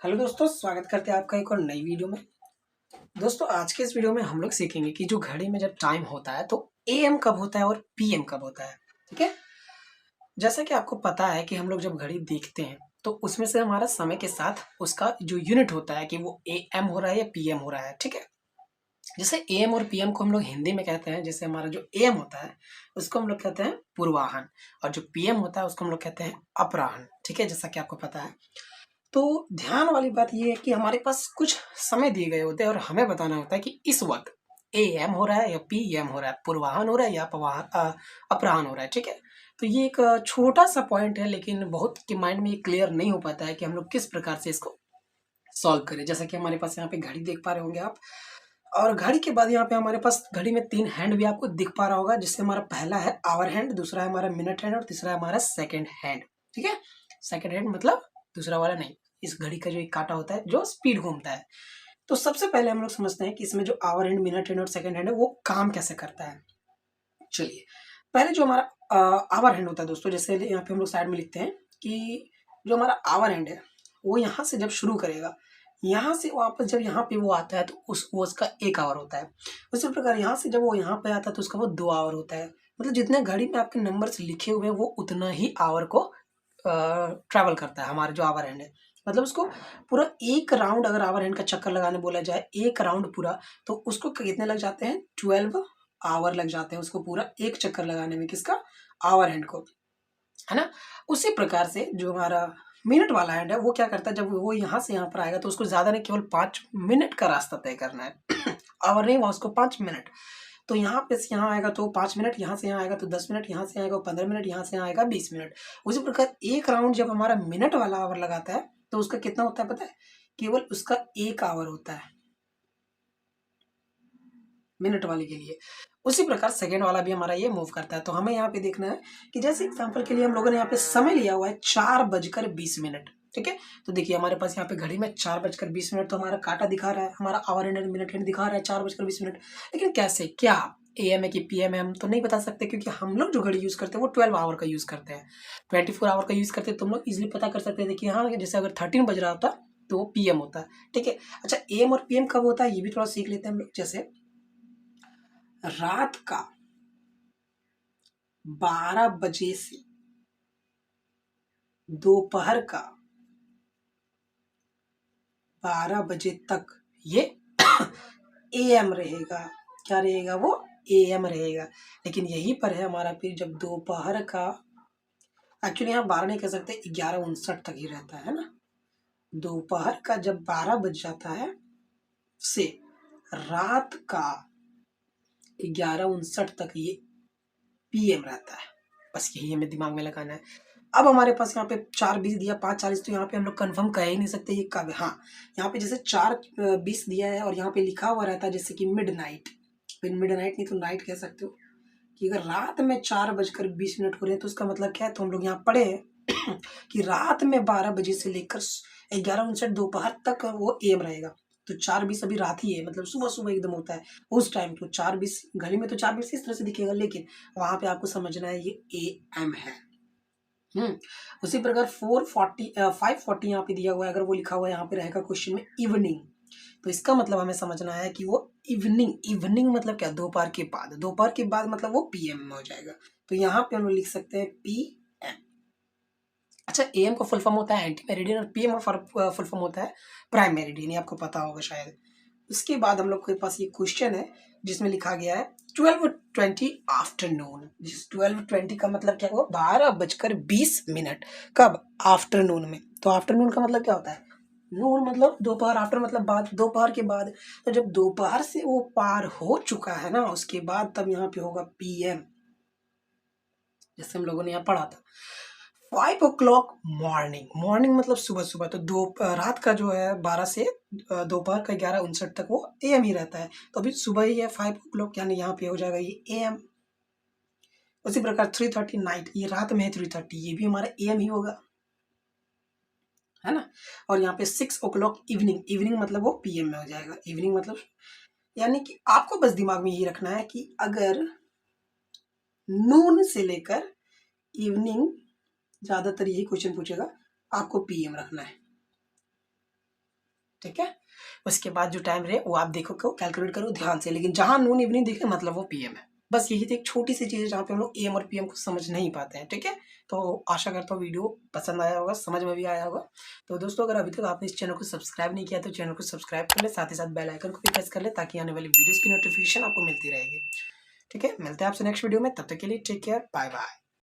Hello दोस्तों, स्वागत करते हैं आपका एक और नई वीडियो में। दोस्तों, आज के इस वीडियो में हम लोग सीखेंगे कि जो घड़ी में जब टाइम होता है तो एएम कब होता है और पीएम कब होता है। ठीक है, जैसा कि आपको पता है कि हम लोग जब घड़ी देखते हैं तो उसमें से हमारा समय के साथ उसका जो यूनिट होता है कि वो एएम हो रहा है या पीएम हो रहा है। ठीक है, जैसे एएम और पीएम को हम लोग हिंदी में कहते हैं, जैसे हमारा जो एएम होता है उसको हम लोग कहते हैं पूर्वाह्न और जो पीएम होता है उसको हम लोग कहते हैं अपराह्न। ठीक है, जैसा कि आपको पता है। तो ध्यान वाली बात ये है कि हमारे पास कुछ समय दिए गए होते हैं और हमें बताना होता है कि इस वक्त एएम हो रहा है या पीएम हो रहा है, पूर्वाह्न हो रहा है या अपराह्न हो रहा है। ठीक है, तो ये एक छोटा सा पॉइंट है, लेकिन बहुत के माइंड में ये क्लियर नहीं हो पाता है कि हम लोग किस प्रकार से इसको सॉल्व करें। जैसा कि हमारे पास यहाँ पे घड़ी देख पा रहे होंगे आप, और घड़ी के बाद यहाँ पे हमारे पास घड़ी में 3 हैंड भी आपको दिख पा रहा होगा, जिससे हमारा पहला है आवर हैंड, दूसरा है हमारा मिनट हैंड और तीसरा है हमारा सेकंड हैंड। ठीक है, सेकंड हैंड मतलब दूसरा वाला नहीं, इस घड़ी का जो एक कांटा होता है जो स्पीड घूमता है। तो सबसे पहले हम लोग समझते हैं कि इसमें जो आवर हैंड, मिनट हैंड और सेकंड हैंड है वो काम कैसे करता है। चलिए, पहले जो हमारा आवर हैंड होता है दोस्तों, जैसे यहाँ पे हम लोग साइड में लिखते हैं कि जो हमारा आवर हैंड है वो यहाँ से जब शुरू करेगा, यहाँ से वापस जब यहाँ पे वो आता है तो वो उसका 1 आवर होता है। उसी प्रकार यहाँ से जब वो यहाँ पे आता है तो उसका वो 2 आवर होता है। मतलब जितने घड़ी में आपके नंबर्स लिखे हुए हैं वो उतना ही आवर को ट्रैवल करता है हमारा जो आवर हैंड है। मतलब उसको पूरा 1 राउंड, अगर आवर हैंड का चक्कर लगाने बोला जाए 1 राउंड पूरा, तो उसको कितने लग जाते हैं, 12 आवर लग जाते हैं उसको पूरा 1 चक्कर लगाने में, किसका, आवर हैंड को, है ना। उसी प्रकार से जो हमारा मिनट वाला हैंड है वो क्या करता है, जब वो यहाँ से यहाँ पर आएगा तो उसको ज़्यादा नहीं, केवल 5 मिनट का रास्ता तय करना है आवर नहीं, वहाँ उसको 5 मिनट। तो यहाँ पे से यहाँ आएगा तो 5 मिनट, यहाँ से यहाँ आएगा तो 10 मिनट, यहाँ से आएगा 15 मिनट, यहाँ से आएगा 20 मिनट। उसी प्रकार 1 राउंड जब हमारा मिनट वाला आवर लगाता है तो उसका कितना होता है पता है, केवल उसका 1 आवर होता है मिनट वाले के लिए। उसी प्रकार सेकंड वाला भी हमारा ये मूव करता है। तो हमें यहाँ पे देखना है कि जैसे एग्जांपल के लिए हम लोगों ने यहाँ पे समय लिया हुआ है 4:20। ठीक है, तो देखिए हमारे पास यहाँ पे घड़ी में 4:20 तो हमारा कांटा दिखा रहा है, हमारा आवर हैंड मिनट हैंड दिखा रहा है 4:20। लेकिन कैसे, क्या एएम है कि पीएम है हम तो नहीं बता सकते, क्योंकि हम लोग जो घड़ी यूज करते हैं वो 12 आवर का यूज करते हैं, 24 आवर का यूज करते हैं। तुम लोग इजिली पता कर सकते हैं। देखिए हाँ, जैसे अगर 13 बज रहा होता तो वो पीएम होता है। ठीक है, अच्छा एएम और पीएम कब होता है ये भी थोड़ा सीख लेते हैं हम लोग। जैसे रात का 12 बजे से दोपहर का 12 बजे तक ये एएम रहेगा। क्या रहेगा, वो एएम रहेगा। लेकिन यही पर है हमारा फिर जब दोपहर का, एक्चुअली यहाँ 12 नहीं कह सकते, 11:59 तक ही रहता है ना। दोपहर का जब 12 बज जाता है से रात का 11:59 तक ये पीएम रहता है। बस यही हमें दिमाग में लगाना है। अब हमारे पास यहाँ पे 4:20 दिया, 5:40, तो यहाँ पे हम लोग कंफर्म कह ही नहीं सकते ये कब है। हाँ, यहाँ पे जैसे 4:20 दिया है और यहाँ पे लिखा हुआ रहता है जैसे कि मिडनाइट, मिडनाइट नहीं तो नाइट कह सकते हो, कि अगर रात में 4:20 हो रहे हैं तो उसका मतलब क्या है, तो हम लोग यहाँ पढ़े हैं कि रात में 12 बजे से लेकर 11:59 दोपहर तक वो एम रहेगा। तो 4:20 अभी रात ही है, मतलब सुबह सुबह एकदम होता है उस टाइम। तो 4:20 घड़ी में तो 4:20 इस तरह से दिखेगा, लेकिन वहां पे आपको समझना है ये एएम है। उसी प्रकार 5:40 यहाँ पे दिया हुआ है, अगर वो लिखा हुआ है यहाँ पे रहेगा क्वेश्चन में इवनिंग, तो इसका मतलब हमें समझना है कि वो इवनिंग, इवनिंग मतलब क्या, दोपहर के बाद, दोपहर के बाद मतलब वो पीएम में हो जाएगा। तो यहाँ पे हम लोग लिख सकते हैं पीएम। अच्छा, एएम का फुल फॉर्म होता है एंटी मेरिडियन और पीएम का फुल फॉर्म होता है प्राइम मेरिडियन, ये आपको पता होगा शायद। उसके बाद हम लोग के पास ये क्वेश्चन है जिसमें लिखा गया है 12:20 आफ्टरनून। जिस 12:20 का मतलब क्या हुआ, 12:20। कब, आफ्टरनून में। तो आफ्टरनून का मतलब क्या होता है, नून मतलब दोपहर, आफ्टर मतलब बाद, दोपहर के बाद। तो जब दोपहर से वो पार हो चुका है ना, उसके बाद तब यहाँ पे होगा पीएम, जैसे हम लोगों ने यहाँ पढ़ा था। 5 o'clock मॉर्निंग, मॉर्निंग मतलब सुबह सुबह। तो दो रात का जो है 12 से दोपहर का 11:59 तक वो एएम ही रहता है, तो अभी सुबह ही है 5 o'clock, यानी यहाँ पे हो जाएगा ये एएम। उसी प्रकार 3:30 नाइट, ये रात में है 3:30, ये भी हमारा एएम ही होगा, है ना। और यहाँ पे 6 o'clock इवनिंग, इवनिंग मतलब वो पीएम में हो जाएगा। इवनिंग मतलब, यानी कि आपको बस दिमाग में यही रखना है कि अगर नून से लेकर इवनिंग, ज्यादातर यही क्वेश्चन पूछेगा, आपको पीएम रखना है। ठीक है। उसके बाद जो टाइम रहे वो आप देखो को कैलकुलेट करो ध्यान से, लेकिन जहाँ नून इवनिंग दिखे मतलब वो पीएम है। बस यही तो एक छोटी सी चीज़ है जहाँ पे हम लोग एएम और पीएम को समझ नहीं पाते हैं। ठीक है, तो आशा करता हूँ वीडियो पसंद आया होगा, समझ में भी आया होगा। तो दोस्तों अगर अभी तक आपने इस चैनल को सब्सक्राइब नहीं किया तो चैनल को सब्सक्राइब कर ले, साथ ही साथ बेल आइकन को भी प्रेस कर ले ताकि आने वाली वीडियोज़ की नोटिफिकेशन आपको मिलती रहेगी। ठीक है, मिलते हैं आपसे नेक्स्ट वीडियो में, तब तक के लिए टेक केयर, बाय बाय।